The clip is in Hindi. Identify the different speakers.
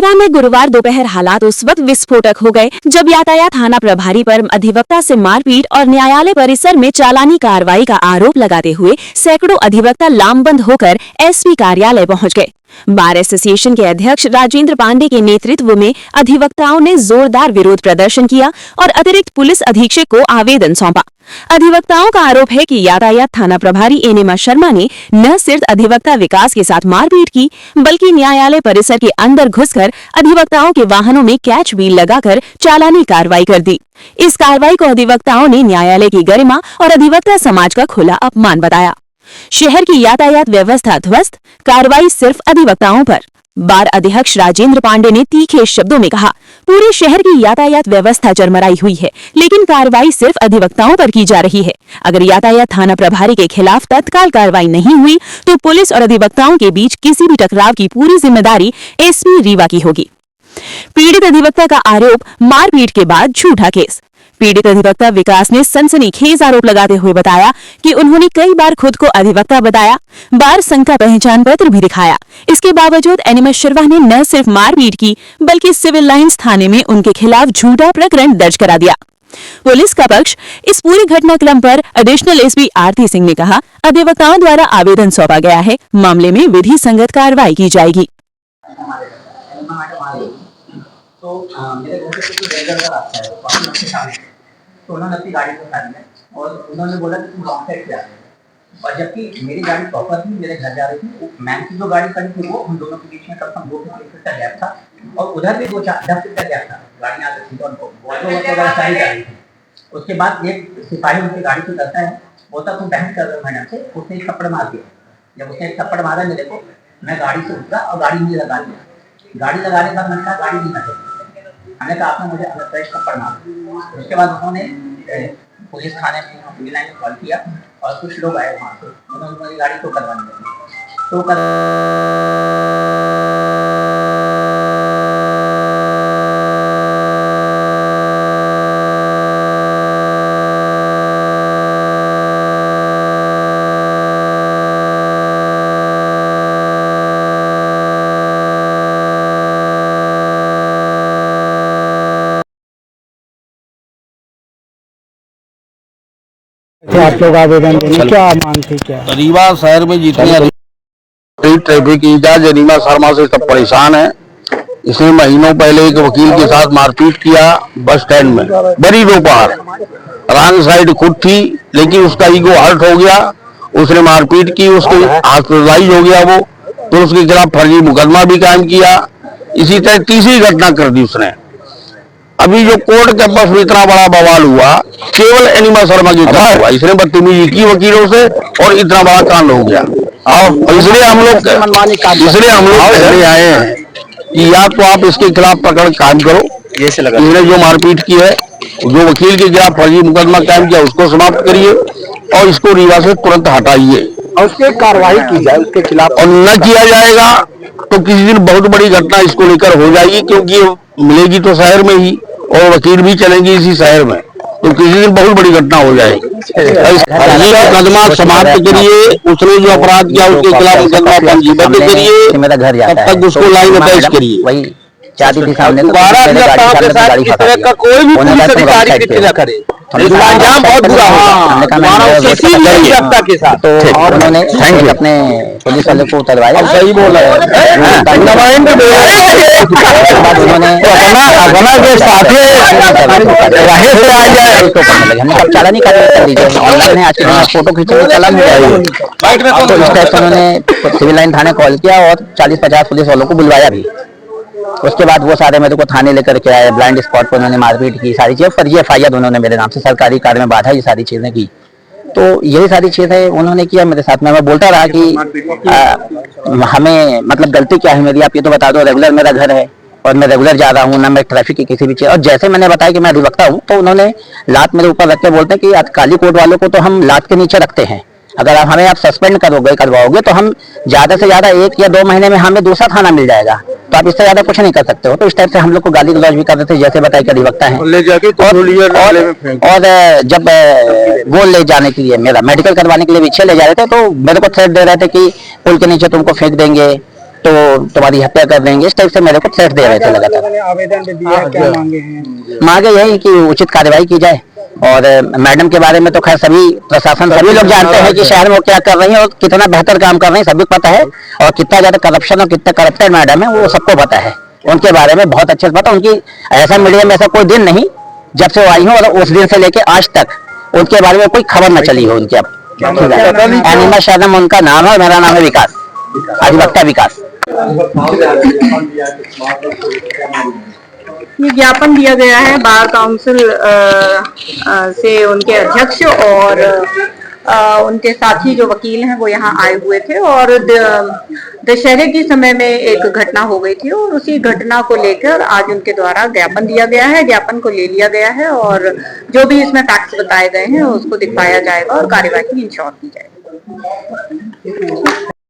Speaker 1: मथुरा में गुरुवार दोपहर हालात उस वक्त विस्फोटक हो गए जब यातायात थाना प्रभारी पर अधिवक्ता से मारपीट और न्यायालय परिसर में चालानी कार्रवाई का आरोप लगाते हुए सैकड़ों अधिवक्ता लामबंद होकर एसपी कार्यालय पहुंच गए। बार एसोसिएशन के अध्यक्ष राजेंद्र पांडे के नेतृत्व में अधिवक्ताओं ने जोरदार विरोध प्रदर्शन किया और अतिरिक्त पुलिस अधीक्षक को आवेदन सौंपा। अधिवक्ताओं का आरोप है कि यातायात थाना प्रभारी एनिमा शर्मा ने न सिर्फ अधिवक्ता विकास के साथ मारपीट की, बल्कि न्यायालय परिसर के अंदर घुसकर अधिवक्ताओं के वाहनों में कैच व्हील लगाकर चालानी कार्रवाई कर दी। इस कार्रवाई को अधिवक्ताओं ने न्यायालय की गरिमा और अधिवक्ता समाज का खुला अपमान बताया। शहर की यातायात व्यवस्था ध्वस्त, कार्रवाई सिर्फ अधिवक्ताओं पर। बार अध्यक्ष राजेंद्र पांडे ने तीखे शब्दों में कहा, पूरे शहर की यातायात व्यवस्था चरमराई हुई है, लेकिन कार्रवाई सिर्फ अधिवक्ताओं पर की जा रही है। अगर यातायात थाना प्रभारी के खिलाफ तत्काल कार्रवाई नहीं हुई तो पुलिस और अधिवक्ताओं के बीच किसी भी टकराव की पूरी जिम्मेदारी एसपी रीवा की होगी। पीड़ित अधिवक्ता का आरोप, मारपीट के बाद झूठा केस। पीड़ित अधिवक्ता विकास ने सनसनीखेज आरोप लगाते हुए बताया कि उन्होंने कई बार खुद को अधिवक्ता बताया, बार संघ का पहचान पत्र भी दिखाया। इसके बावजूद एनिमा शर्मा ने न सिर्फ मारपीट की, बल्कि सिविल लाइंस थाने में उनके खिलाफ झूठा प्रकरण दर्ज करा दिया। पुलिस का पक्ष, इस पूरी घटनाक्रम पर एडिशनल एसपी आरती सिंह ने कहा, अधिवक्ताओं द्वारा आवेदन सौंपा गया है, मामले में विधि संगत कार्रवाई की जाएगी।
Speaker 2: तो मेरे घर से कुछ रेगुलर रास्ता है, काफी लंबे साल है, तो उन्होंने अपनी गाड़ी को उतारी है और उन्होंने बोला कि तुम लॉन्ग साइड से आ रहे हो, और जबकि मेरी गाड़ी प्रॉपर थी, मेरे घर जा रही थी। मैम की जो गाड़ी खड़ी थी वो हम दोनों के बीच में कम से कम 2 फीट का गैप था, और उधर भी 10 फीट का गैप था। गाड़ियाँ आ रही थी और वॉल्वो वगैरह सारी जा रही थी। उसके बाद एक सिपाही उनकी गाड़ी को करता है, बोलता तुम बहस कर रहे हो मैडम से। उसने एक थप्पड़ मार दिया। जब उसने एक थप्पड़ मारा मेरे को, मैं गाड़ी से उतरा और गाड़ी नहीं लगा दिया। गाड़ी लगाने के बाद मैंने कहा गाड़ी नहीं लगे, हमने कहा आपने मुझे अनअथराइज्ड थप्पड़ मारा। उसके बाद उन्होंने पुलिस थाने में सिविल लाइन में कॉल किया और कुछ लोग आए वहाँ से, उन्होंने मेरी गाड़ी को करवाने लगी। तो
Speaker 3: आप लोग आवेदन देने क्या मांग थी? क्या
Speaker 4: रीवा शहर में जितने ट्रैफिक इंचार्ज एनिमा शर्मा से सब परेशान है। इसने महीनों पहले एक वकील के साथ मारपीट किया बस स्टैंड में, बड़ी दोपहर, रॉन्ग साइड खुद थी, लेकिन उसका ईगो हर्ट हो गया, उसने मारपीट की, उसको हॉस्पिटलाइज हो गया वो, तो उसके खिलाफ फर्जी मुकदमा भी कायम किया। इसी तरह तीसरी घटना कर दी उसने। अभी जो कोर्ट कैंपस में इतना बड़ा बवाल हुआ, केवल एनिमा शर्मा की तरफ हुआ। इसने बदतमीजी की वकीलों से और इतना बड़ा कांड हो गया। और इसलिए हम लोग कहने आए हैं कि या तो आप इसके खिलाफ प्रकरण कायम करो, इसने जो मारपीट की है, जो वकील के खिलाफ फर्जी मुकदमा कायम किया उसको समाप्त करिए और इसको रीवा से तुरंत हटाइए
Speaker 3: और उसके कार्रवाई की जाए उसके खिलाफ।
Speaker 4: और न किया जाएगा तो किसी दिन बहुत बड़ी घटना इसको लेकर हो जाएगी, क्योंकि मिलेगी तो शहर में ही और वकील भी चलेंगे इसी शहर में, तो किसी दिन बहुत बड़ी घटना हो जाएगी। मुकदमा समाप्त करिए, उसने जो अपराध किया उसके खिलाफ मुकदमा पंजीबद्ध करिए, तब तक उसको लाइन अटैच करिए। दोबारा इस तरह का कोई भी पुलिस अधिकारी कृत्य न करे, अंजाम बहुत बुरा होगा किसी भी अधिवक्ता के साथ।
Speaker 5: तो उन्होंने अपने पुलिस वाले को उतरवाया,
Speaker 4: सही बोल रहे हैं,
Speaker 5: हमने चालानी कर दीजिए, ऑनलाइन है आज के दिन, फोटो खींचने चालान हो जाएगा। तो इस टाइप से उन्होंने सिविल लाइन थाने कॉल किया और 40-50 पुलिस वालों को बुलवाया भी। उसके बाद वो सारे मेरे को थाने लेकर के आए, ब्लाइंड स्पॉट पर उन्होंने मारपीट की, सारी चीज़ फर्जी एफआईआर उन्होंने मेरे नाम से सरकारी कार्य में बाधा, ये सारी चीज़ें की। तो यही सारी चीज़ें उन्होंने किया मेरे साथ में। मैं बोलता रहा कि हमें मतलब गलती क्या है मेरी, आप ये तो बता दो। रेगुलर मेरा घर है और मैं रेगुलर जा रहा हूँ, ना मैं ट्रैफिक की किसी भी चीज़। और जैसे मैंने बताया कि मैं अधिवक्ता हूँ, तो उन्होंने लात मेरे ऊपर रख के बोलते हैं कि आज काली कोट वालों को तो हम लात के नीचे रखते हैं, अगर आप हमें सस्पेंड करवाओगे तो हम ज़्यादा से ज़्यादा 1 या 2 महीने में हमें दूसरा थाना मिल जाएगा, तो आप इससे ज़्यादा कुछ नहीं कर सकते हो। तो इस टाइप से हम लोग को गाली गलौज भी कर रहे थे, जैसे बताया कि अधिवक्ता है। और जब वो ले जाने के लिए, मेरा मेडिकल करवाने के लिए पीछे ले जा रहे थे, तो मेरे को थ्रेट दे रहे थे कि पुल के नीचे तुमको फेंक देंगे, तो तुम्हारी हत्या कर देंगे, इस टाइप से मेरे को थ्रेट दे रहे थे लगातार।
Speaker 3: लोगों ने आवेदन भी दिया, क्या मांगे हैं?
Speaker 5: मांगे यही कि उचित कार्रवाई की जाए। और मैडम के बारे में तो खैर सभी प्रशासन सभी लोग जानते हैं कि शहर में वो क्या कर रही हैं और कितना बेहतर काम कर रही हैं, सभी पता है। और कितना ज्यादा करप्शन और कितना करप्टेड मैडम है वो सबको पता है। उनके बारे में बहुत अच्छे से पता। उनकी ऐसा मीडिया में ऐसा कोई दिन नहीं जब से वो आई हो और उस दिन से लेके आज तक उनके बारे में कोई खबर न चली हो उनकी। अब एनिमा शर्मा उनका नाम है और मेरा नाम है विकास, अधिवक्ता विकास।
Speaker 6: ये ज्ञापन दिया गया है बार काउंसिल से उनके अध्यक्ष और उनके साथी जो वकील हैं वो यहाँ आए हुए थे और दशहरे के समय में एक घटना हो गई थी और उसी घटना को लेकर आज उनके द्वारा ज्ञापन दिया गया है। ज्ञापन को ले लिया गया है और जो भी इसमें फैक्ट्स बताए गए हैं उसको दिखवाया जाएगा और कार्यवाही इंश्योर की जाएगी।